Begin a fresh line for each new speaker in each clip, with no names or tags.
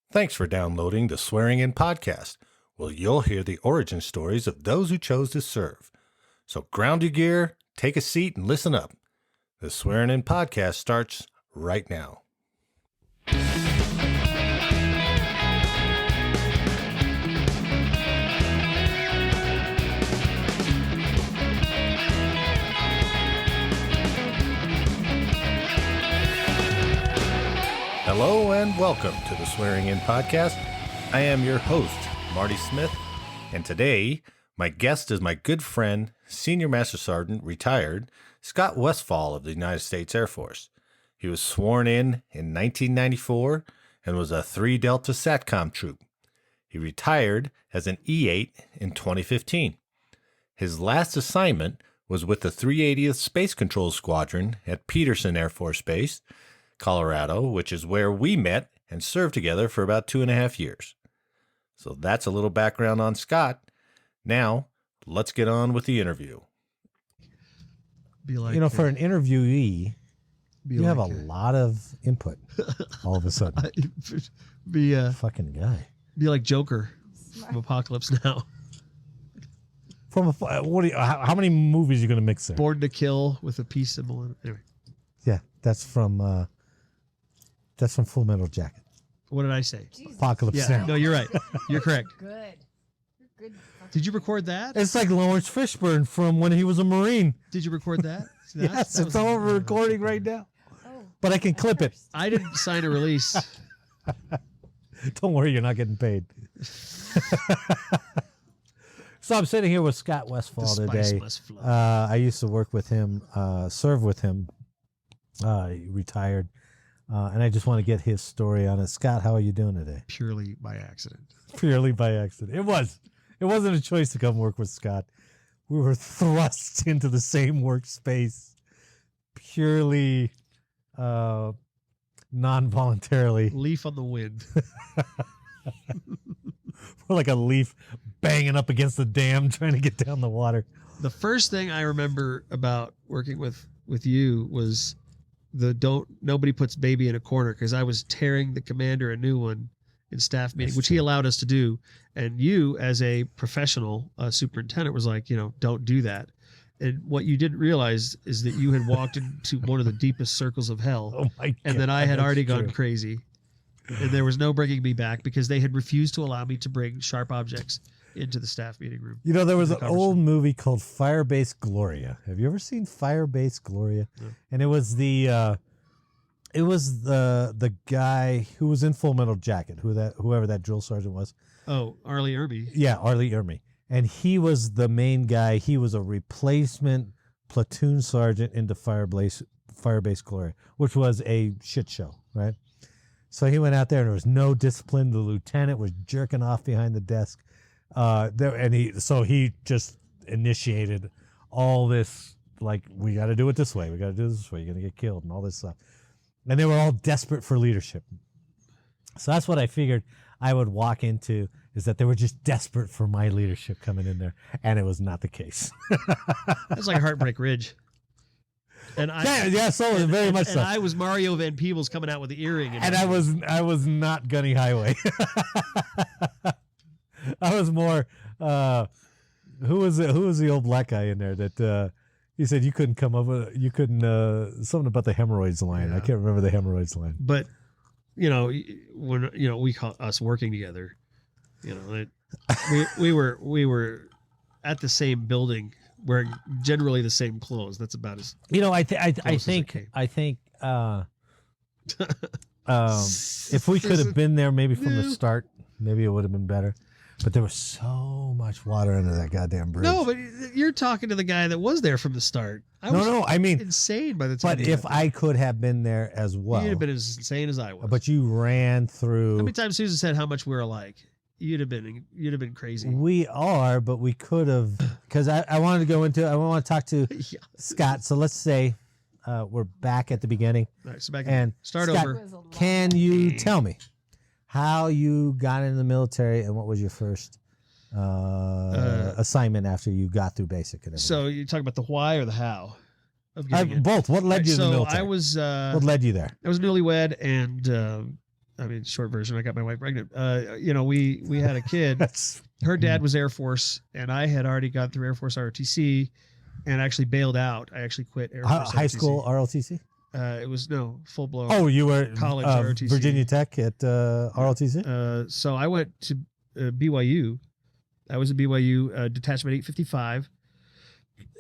Thanks for downloading the Swearing In podcast, where you'll hear the origin stories of those who chose to serve. So ground your gear, take a seat, and listen up. The Swearing In podcast starts right now. Hello and welcome to the Swearing In podcast. I am your host, Marty Smith, and today my guest is my good friend, Senior Master Sergeant, retired, Scott Westfall of the United States Air Force. He was sworn in 1994 and was a 3 Delta SATCOM troop. He retired as an E8 in 2015. His last assignment was with the 380th Space Control Squadron at Peterson Air Force Base, Colorado, which is where we met and served together for about 2.5 years. So that's a little background on Scott. Now, let's get on with the interview.
For an interviewee, you have a lot of input all of a sudden. Fucking guy.
Be like Joker from Apocalypse Now.
How many movies are you going to mix there?
Born to Kill with a peace symbol in it. Anyway.
Yeah, that's from Full Metal Jacket.
What did I say?
Jesus.
Apocalypse Now.
No, you're right. You're correct.
Good. You're good.
Did you record that?
It's like Lawrence Fishburne from when he was a Marine.
Did you record that?
Yes, it's all over recording right now.
Oh,
But I can clip it.
I didn't sign a release.
Don't worry, you're not getting paid. So I'm sitting here with Scott Westfall today. I used to work with him, serve with him. He retired. And I just want to get his story on it. Scott, how are you doing today?
Purely by accident.
Purely by accident. It wasn't a choice to come work with Scott. We were thrust into the same workspace purely non-voluntarily.
Leaf on the wind.
We're like a leaf banging up against the dam trying to get down the water.
The first thing I remember about working with you was nobody puts baby in a corner, because I was tearing the commander a new one in staff meeting, which he allowed us to do. And you, as a professional superintendent, was like, don't do that. And what you didn't realize is that you had walked into one of the deepest circles of hell.
Oh my God,
and that I had already
true.
gone crazy. And there was no bringing me back, because they had refused to allow me to bring sharp objects into the staff meeting room.
There was an old movie called Firebase Gloria. Have you ever seen Firebase Gloria?
No.
And it was the guy who was in Full Metal Jacket, whoever that drill sergeant was.
Oh, Arlie Irby.
Yeah, Arlie Irby. And he was the main guy. He was a replacement platoon sergeant into Firebase Gloria, which was a shit show, right? So he went out there and there was no discipline. The lieutenant was jerking off behind the desk. He just initiated all this, like, we got to do it this way. We got to do it this way. You're going to get killed and all this stuff. And they were all desperate for leadership. So that's what I figured I would walk into, is that they were just desperate for my leadership coming in there. And it was not the case.
That's like Heartbreak Ridge. And
very much so.
And I was Mario Van Peebles coming out with the earring.
And I was not Gunny Highway. I was more, who was the old black guy in there that, he said you couldn't come up with, something about the hemorrhoids line.
Yeah.
I can't remember the hemorrhoids line.
But, when, we call us working together, we were at the same building wearing generally the same clothes. That's about as,
I think if we could have been there maybe from the start, maybe it would have been better. But there was so much water under that goddamn bridge.
No, but you're talking to the guy that was there from the start.
I mean
insane by the time.
But if I could have been there as well,
you'd have been as insane as I was.
But you ran through.
How many times Susan said how much we're alike? You'd have been crazy.
We are, but we could have, because I want to talk to
Yeah.
Scott. So let's say we're back at the beginning.
All right, so back
and
start
Scott,
over.
Can you tell me how you got into the military and what was your first assignment after you got through basic and everything?
So you talk about the why or the how? Of getting it?
Both. What led you to the military?
I was.
What led you there?
I was newlywed, and short version, I got my wife pregnant. We had a kid.
That's
Her dad was Air Force, and I had already gone through Air Force ROTC and actually bailed out. I actually quit Air Force
high
ROTC.
school ROTC.
It was full blown.
Oh, you were
college ROTC.
Virginia Tech at ROTC.
So I went to BYU. I was at BYU Detachment 855,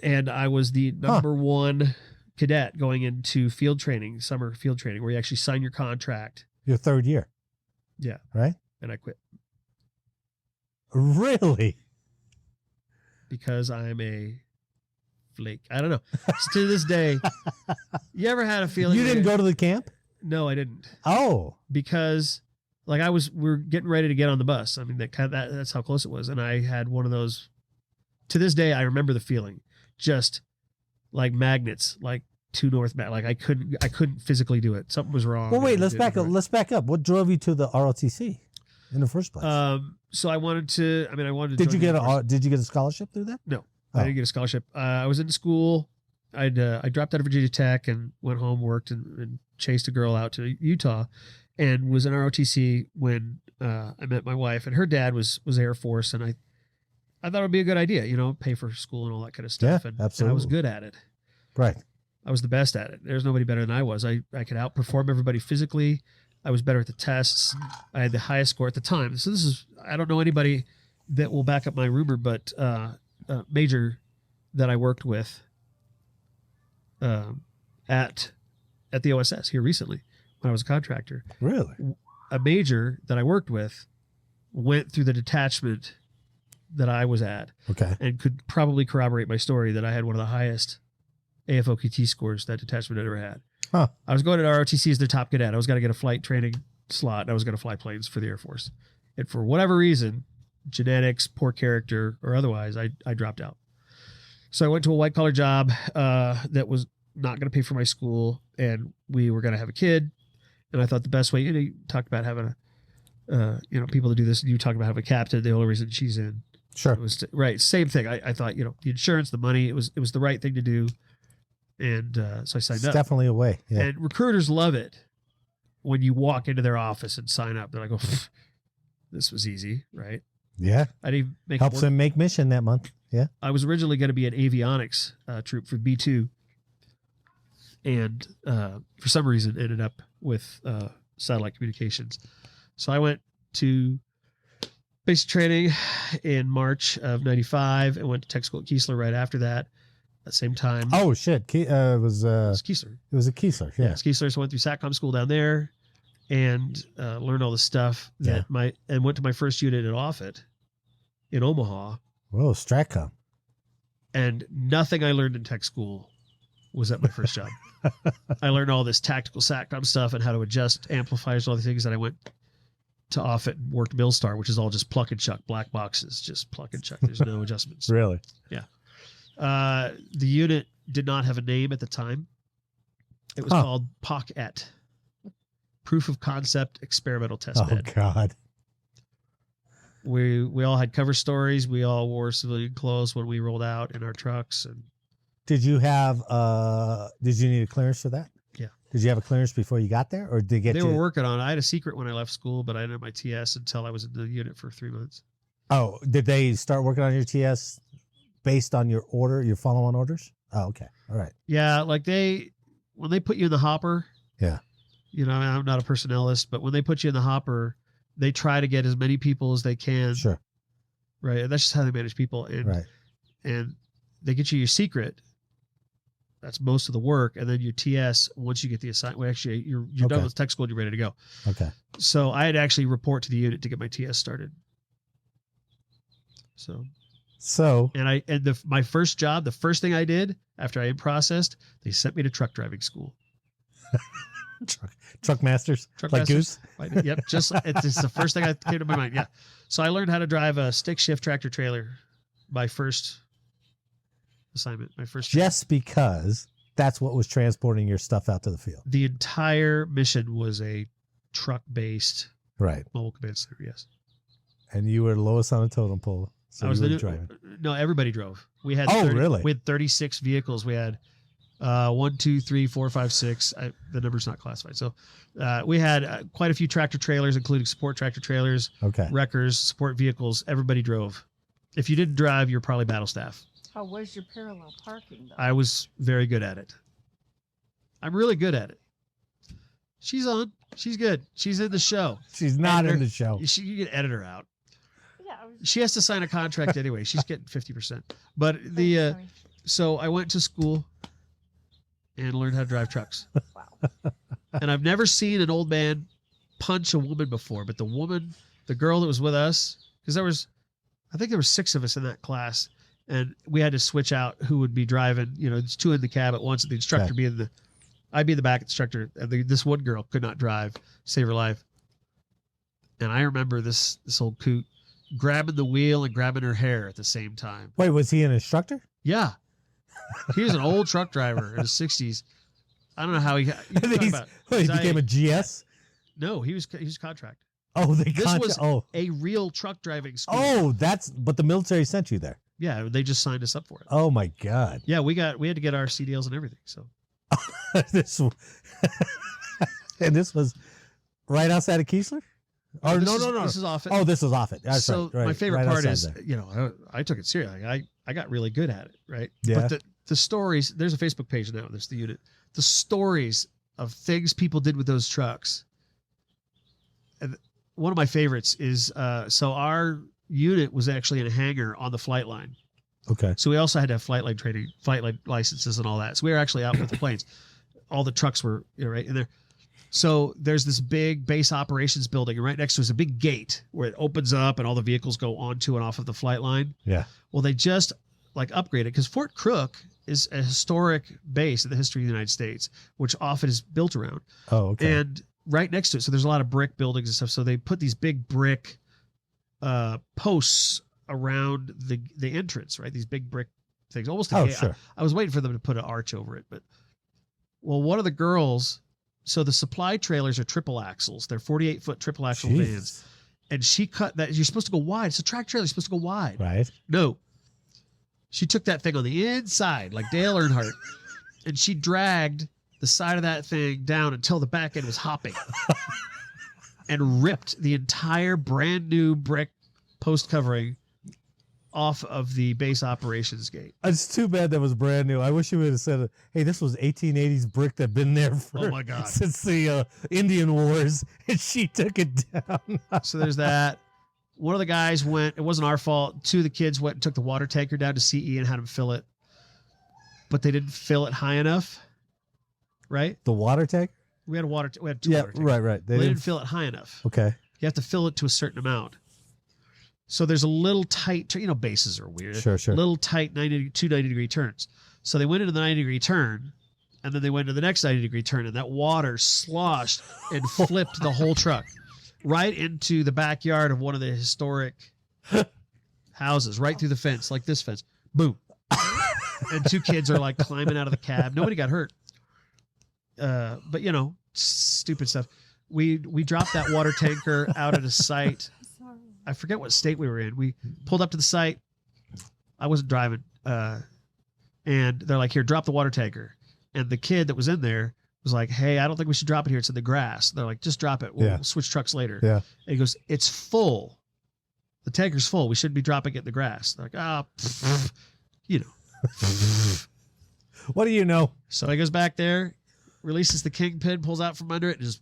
and I was the number one cadet going into field training, summer field training, where you actually sign your contract.
Your third year.
Yeah.
Right.
And I quit
Really?
because I'm a flake. I don't know. To this day, you ever had a feeling
You didn't go to the camp?
No, I didn't.
Oh,
Because like we're getting ready to get on the bus. I mean, that's how close it was. And I had one of those. To this day, I remember the feeling, just like magnets, like to North. Like I couldn't physically do it. Something was wrong.
well, wait. Let's back up. Let's back up. What drove you to the ROTC in the first place?
So I wanted to. I wanted to.
Did you
join
get
the Air Force.
Did you get a scholarship through that?
No,
Oh.
I didn't get a scholarship. I was in school. I dropped out of Virginia Tech and went home, worked, and chased a girl out to Utah, and was in ROTC when I met my wife. And her dad was Air Force, and I thought it would be a good idea, pay for school and all that kind of stuff.
Yeah,
and I was
absolutely.
good at it.
Right.
I was the best at it. There's nobody better than I was. I could outperform everybody physically. I was better at the tests. I had the highest score at the time. So I don't know anybody that will back up my rumor, but major that I worked with at the OSS here recently when I was a contractor.
Really?
A major that I worked with went through the detachment that I was at
Okay.
and could probably corroborate my story that I had one of the highest AFOQT scores that detachment had ever had.
Huh.
I was going to ROTC as their top cadet. I was going to get a flight training slot, and I was going to fly planes for the Air Force. And for whatever reason, genetics, poor character, or otherwise, I dropped out. So I went to a white-collar job that was not going to pay for my school, and we were going to have a kid. And I thought the best way, you talked about having people to do this, and you talked about having a captain. The only reason she's in.
Sure.
It was right. Same thing. I thought, the insurance, the money, it was the right thing to do. And so I signed
It's
up.
definitely a way. Yeah.
And recruiters love it when you walk into their office and sign up. They're like, oh, this was easy, right?
Yeah.
I didn't make
Helps
it work.
them make mission that month. Yeah.
I was originally going to be an avionics troop for B2. And for some reason ended up with satellite communications. So I went to basic training in March of 95 and went to tech school at Keesler right after that. At the same time.
Oh shit! It was
Keesler.
It was a Keesler. Yeah.
It's Keesler. So I went through SATCOM school down there and learned all the stuff that and went to my first unit at Offutt in Omaha.
Whoa, Stratcom.
And nothing I learned in tech school was at my first job. I learned all this tactical SATCOM stuff and how to adjust amplifiers and all the things that I went to Offutt and worked Millstar, which is all just pluck and chuck, black boxes, just pluck and chuck. There's no adjustments.
Really?
Yeah. The unit did not have a name at the time. It was called POC-ET, Proof of Concept Experimental Test Bed.
Oh God.
We all had cover stories. We all wore civilian clothes when we rolled out in our trucks. And
Did you have? Did you need a clearance for that?
Yeah.
Did you have a clearance before you got there, or did
they were working on it. I had a secret when I left school, but I didn't have my TS until I was in the unit for 3 months.
Oh, did they start working on your TS based on your order, your follow-on orders? Oh, okay. All right.
Yeah, like when they put you in the hopper.
Yeah.
I'm not a personnelist, but when they put you in the hopper, they try to get as many people as they can.
Sure.
Right. And that's just how they manage people. And,
Right.
And they get you your secret. That's most of the work. And then your TS, once you get the assignment, well, actually, you're done with tech school and you're ready to go.
Okay.
So I had to actually report to the unit to get my TS started. So my first job, the first thing I did after I had processed, they sent me to truck driving school.
Truck masters,
Truck
like
masters.
Goose.
Yep, it's just the first thing that came to my mind. Yeah, so I learned how to drive a stick shift tractor trailer. My first assignment, my first.
Just because that's what was transporting your stuff out to the field.
The entire mission was a truck-based
Right.
mobile command center. Yes,
And you were the lowest on the totem pole. So
I was
you were
the
driving.
No, everybody drove. We had
really?
We had 36 vehicles. We had 1, 2, 3, 4, 5, 6. The number's not classified. So we had quite a few tractor trailers, including support tractor trailers,
Okay.
wreckers, support vehicles. Everybody drove. If you didn't drive, you're probably battle staff.
How was your parallel parking, though?
I was very good at it. I'm really good at it. She's on. She's good. She's in the show.
She's not
Editor.
in the show.
You can edit her out.
Yeah,
She has to sign a contract anyway. She's getting 50%. But the so I went to school and learned how to drive trucks.
wow.
And I've never seen an old man punch a woman before. But the girl that was with us, because I think there were 6 of us in that class, and we had to switch out who would be driving. You know, it's 2 in the cab at once, and the instructor I'd be in the back instructor, and this one girl could not drive, save her life. And I remember this old coot grabbing the wheel and grabbing her hair at the same time.
Wait, was he an instructor?
Yeah. He was an old truck driver in his 60s. I don't know how he
he became a GS?
No, he was contract.
Oh,
This was a real truck driving school.
Oh, but the military sent you there.
Yeah, they just signed us up for it.
Oh my God.
Yeah, we had to get our CDLs and everything. So
and this was right outside of Keesler? Oh, no.
This is off it.
Oh, this was off it. That's
so
right.
my favorite
right
part is,
there.
I took it seriously. I got really good at it, right?
Yeah.
But the stories, there's a Facebook page now. There's the unit. The stories of things people did with those trucks. And one of my favorites is, so our unit was actually in a hangar on the flight line.
Okay.
So we also had to have flight line training, flight line licenses and all that. So we were actually out with the planes. All the trucks were right in there. So there's this big base operations building, and right next to it is a big gate where it opens up and all the vehicles go onto and off of the flight line.
Yeah.
Well, they just upgraded because Fort Crook is a historic base in the history of the United States, which often is built around.
Oh, okay.
And right next to it, so there's a lot of brick buildings and stuff. So they put these big brick posts around the entrance, right? These big brick things, almost.
Sure.
I was waiting for them to put an arch over it, but one of the girls. So the supply trailers are triple axles. They're 48-foot triple axle vans, and she cut that. You're supposed to go wide. It's a track trailer. You're supposed to go wide.
Right.
No, she took that thing on the inside like Dale Earnhardt, and she dragged the side of that thing down until the back end was hopping, and ripped the entire brand new brick post covering off of the base operations gate.
It's too bad that was brand new. I wish you would have said, hey, this was 1880s brick that been there
Oh my God.
since the Indian Wars, and she took it down.
So there's that. One of the guys it wasn't our fault. 2 of the kids went and took the water tanker down to CE and had them fill it. But they didn't fill it high enough, right?
The water tank?
We had 2 water tankers.
Right.
They didn't fill it high enough.
Okay.
You have to fill it to a certain amount. So there's a little tight, bases are weird.
Sure.
Little tight 90-degree turns. So they went into the 90-degree turn, and then they went to the next 90-degree turn, and that water sloshed and flipped the whole truck right into the backyard of one of the historic houses, right through the fence, like this fence. Boom. And 2 kids are like climbing out of the cab. Nobody got hurt. But stupid stuff. We dropped that water tanker out at a site. I forget what state we were in. We pulled up to the site. I wasn't driving. And they're like, here, drop the water tanker. And the kid that was in there was like, hey, I don't think we should drop it here. It's in the grass. They're like, just drop it. We'll switch trucks later.
Yeah.
And he goes, it's full. The tanker's full. We shouldn't be dropping it in the grass. They're like,
What do you know?
So he goes back there, releases the kingpin, pulls out from under it, and just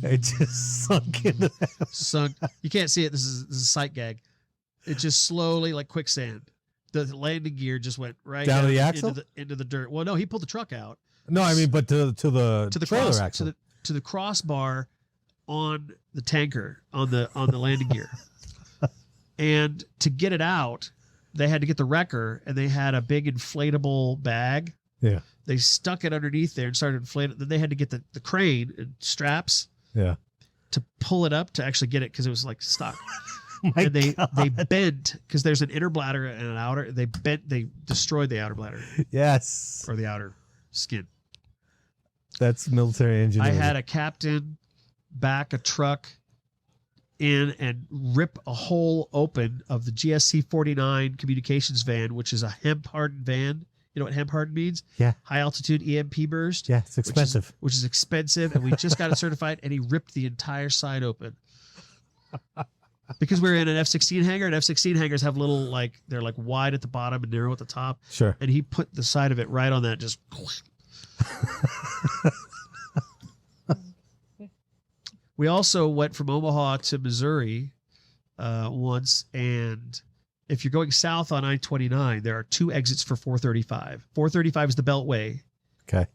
It just sunk into that.
sunk. You can't see it. This is a sight gag. It just slowly, like quicksand. The landing gear just went right
Down to the axle?
into the dirt. Well, no, he pulled the truck out
No, I mean, but to the trailer axle.
to the crossbar on the tanker on the landing gear. And to get it out, they had to get the wrecker, and they had a big inflatable bag.
Yeah.
They stuck it underneath there and started inflating it. Then they had to get the crane and straps.
Yeah.
To pull it up to actually get it because it was like stuck.
My
And they
God.
bent because there's an inner bladder and an outer. They destroyed the outer bladder
Yes.
or the outer skin.
That's military
I
engineering.
had a captain back a truck in and rip a hole open of the GSC 49 communications van, which is a hemp hardened van. You know what hemp hardened means?
Yeah.
High altitude EMP burst.
Yeah, it's expensive.
Which is expensive, and we just got it certified, and he ripped the entire side open. Because we were in an F-16 hangar, and F-16 hangars have little, like, they're like wide at the bottom and narrow at the top.
Sure.
And he put the side of it right on that, just. We also went from Omaha to Missouri once, and if you're going south on I-29, there are 2 exits for 435. 435 is the Beltway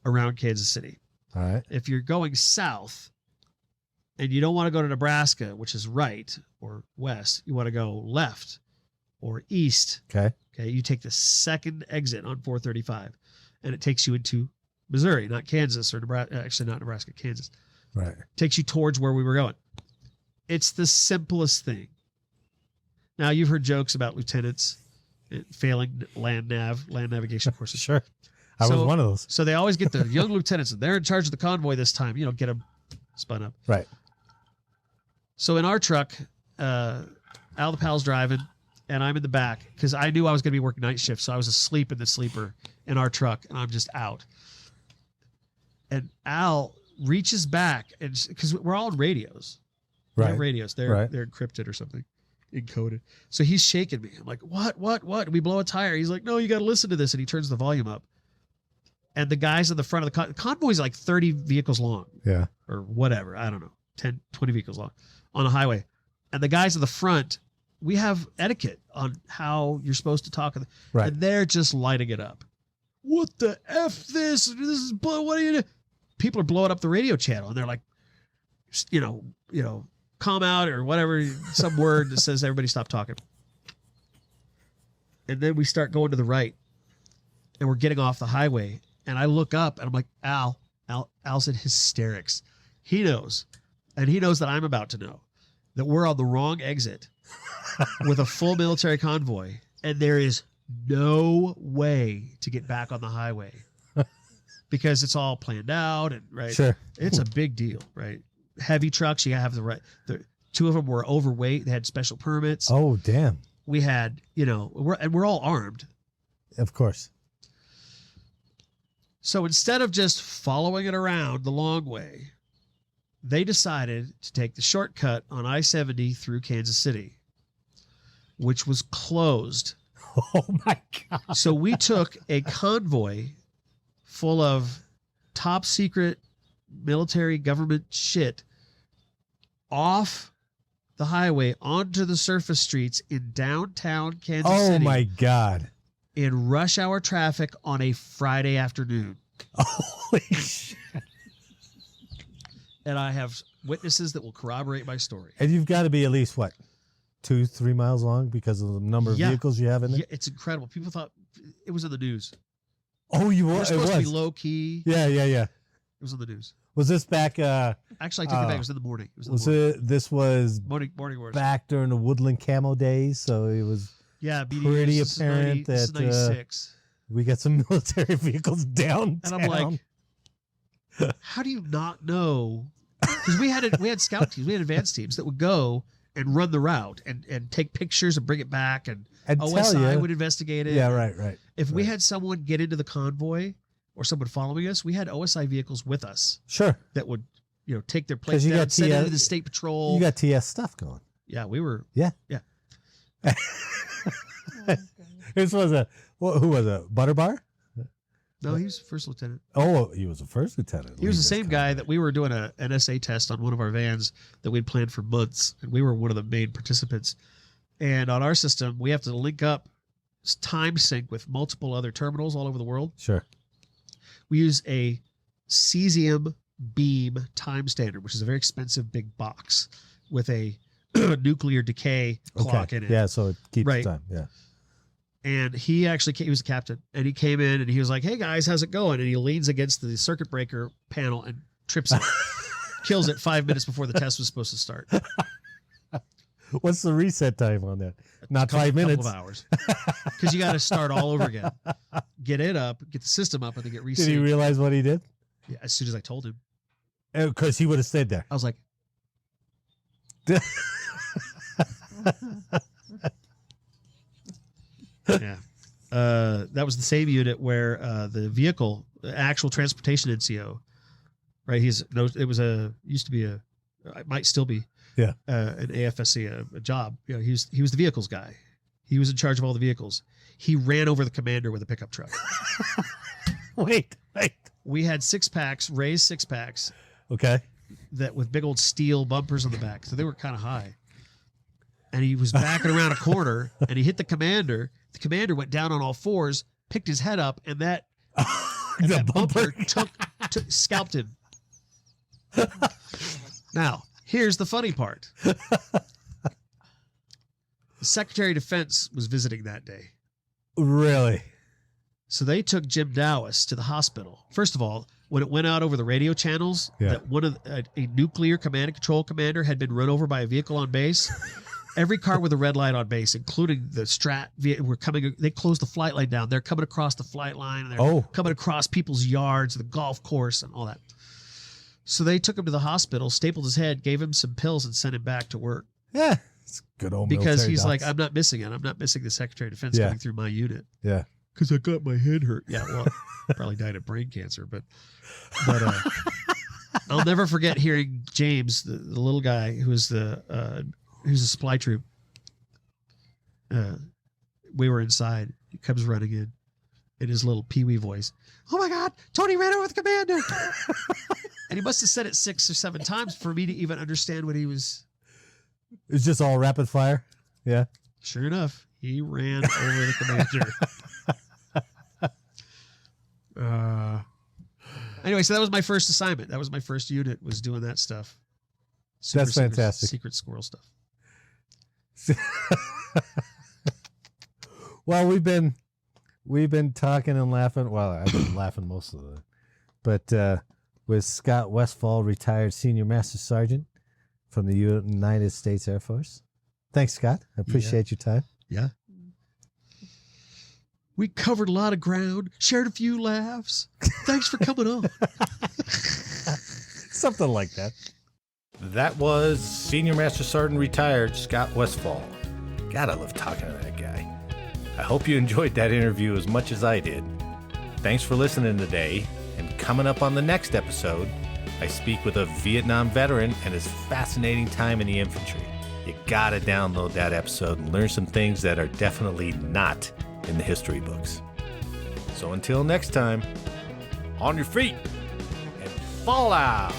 around Kansas City.
All right.
If you're going south and you don't want to go to Nebraska, which is right or west, you want to go left or east.
Okay.
You take the second exit on 435, and it takes you into Missouri, not Kansas or Nebraska. Actually, not Nebraska, Kansas.
Right.
Takes you towards where we were going. It's the simplest thing. Now, you've heard jokes about lieutenants failing land navigation courses.
Sure. I was one of those.
So they always get the young lieutenants, and they're in charge of the convoy this time. You know, get them spun up.
Right.
So in our truck, Al the Pal's driving, and I'm in the back because I knew I was going to be working night shift. So I was asleep in the sleeper in our truck, and I'm just out. And Al reaches back, and because we're all on radios. We have radios. They're encrypted or something, encoded. So he's shaking me. I'm like, what? We blow a tire. He's like, no, you got to listen to this. And he turns the volume up. And the guys in the front of the convoy is like 30 vehicles long.
Yeah.
Or whatever. I don't know. 10, 20 vehicles long on a highway. And the guys in the front, we have etiquette on how you're supposed to talk.
Right.
And they're just lighting it up. What the F this? This is, what are you doing? People are blowing up the radio channel, and they're like, you know, calm out or whatever, some word that says everybody stop talking. And then we start going to the right, and we're getting off the highway. And I look up, and I'm like, Al's in hysterics. He knows, and he knows that I'm about to know that we're on the wrong exit with a full military convoy, and there is no way to get back on the highway because it's all planned out, and right.
Sure.
It's a big deal, right? Heavy trucks, you gotta have the right. The 2 of them were overweight. They had special permits.
Oh, damn.
We had, we're all armed.
Of course.
So instead of just following it around the long way, they decided to take the shortcut on I-70 through Kansas City, which was closed.
Oh, my God.
So we took a convoy full of top secret military government shit off the highway onto the surface streets in downtown Kansas City.
Oh, my God.
In rush hour traffic on a Friday afternoon.
Holy shit.
And I have witnesses that will corroborate my story.
And you've got to be at least, 2-3 miles long because of the number of vehicles you have in there?
Yeah, it's incredible. People thought it was in the news.
Oh, you were?
It was supposed to be low key.
Yeah.
It was in the news.
Was this back?
Actually, I take it back. It was in the morning.
This was
morning wars.
back during the Woodland Camo days, so it was
BDUs,
pretty apparent
this is 96.
We got some military vehicles downtown.
And I'm like, how do you not know? Because we had scout teams, we had advanced teams that would go and run the route and take pictures and bring it back, and OSI would investigate it.
Yeah, right.
If we had someone get into the convoy or someone following us, we had OSI vehicles with us.
Sure.
That would, take their plates down, send it to the state patrol.
You got TS stuff going.
Yeah, we were.
Yeah. This was who was it? Butterbar?
No, he was first lieutenant.
Oh, he was a first lieutenant.
He was the same guy that we were doing an NSA test on one of our vans that we'd planned for months, and we were one of the main participants. And on our system, we have to link up time sync with multiple other terminals all over the world.
Sure.
We use a cesium beam time standard, which is a very expensive big box with a nuclear decay clock in it.
Yeah, so it keeps time. Yeah.
And he was a captain, and he came in and he was like, "Hey guys, how's it going?" And he leans against the circuit breaker panel and trips it, kills it 5 minutes before the test was supposed to start.
What's the reset time on that? Not 5 minutes.
A couple of hours. Because you got to start all over again. Get it up, get the system up, and then get reset.
Did he realize what he did?
Yeah, as soon as I told him.
Because he would have stayed there.
I was like, yeah. That that was the same unit where the vehicle, actual transportation NCO, right? Used to be it might still be,
Yeah.
an AFSC, a job. You know, he was the vehicles guy. He was in charge of all the vehicles. He ran over the commander with a pickup truck.
Wait.
We had 6-packs, raised 6-packs,
Okay.
that with big old steel bumpers on the back, so they were kind of high. And he was backing around a corner, and he hit the commander. The commander went down on all fours, picked his head up, and that
The
bumper
bumper.
scalped him. Now, here's the funny part. The Secretary of Defense was visiting that day.
Really?
So they took Jim Dowis to the hospital. First of all, when it went out over the radio channels that one of a nuclear command and control commander had been run over by a vehicle on base, every car with a red light on base, including the Strat, were coming. They closed the flight line down. They're coming across the flight line. And they're coming across people's yards, the golf course, and all that. So they took him to the hospital, stapled his head, gave him some pills, and sent him back to work.
Yeah. It's good old
Because
military
he's
docs.
like, I'm not missing it. I'm not missing the Secretary of Defense coming through my unit.
Yeah.
Because I got my head hurt. Yeah, well, probably died of brain cancer, but I'll never forget hearing James, the little guy who's a supply troop. We were inside. He comes running in his little peewee voice. Oh my God, Tony ran over the commander. And he must have said it 6 or 7 times for me to even understand what he was.
It's just all rapid fire. Yeah.
Sure enough, he ran over the commander. Anyway, so that was my first assignment. That was my first unit, was doing that stuff.
That's fantastic.
Secret squirrel stuff.
Well, we've been talking and laughing. Well, I've been laughing most of the, but with Scott Westfall, retired Senior Master Sergeant from the United States Air Force. Thanks, Scott. I appreciate your time.
Yeah. We covered a lot of ground, shared a few laughs. Thanks for coming on.
Something like that.
That was Senior Master Sergeant retired Scott Westfall. God, I love talking to that guy. I hope you enjoyed that interview as much as I did. Thanks for listening today. And coming up on the next episode, I speak with a Vietnam veteran and his fascinating time in the infantry. You gotta download that episode and learn some things that are definitely not in the history books. So until next time, on your feet and fall out.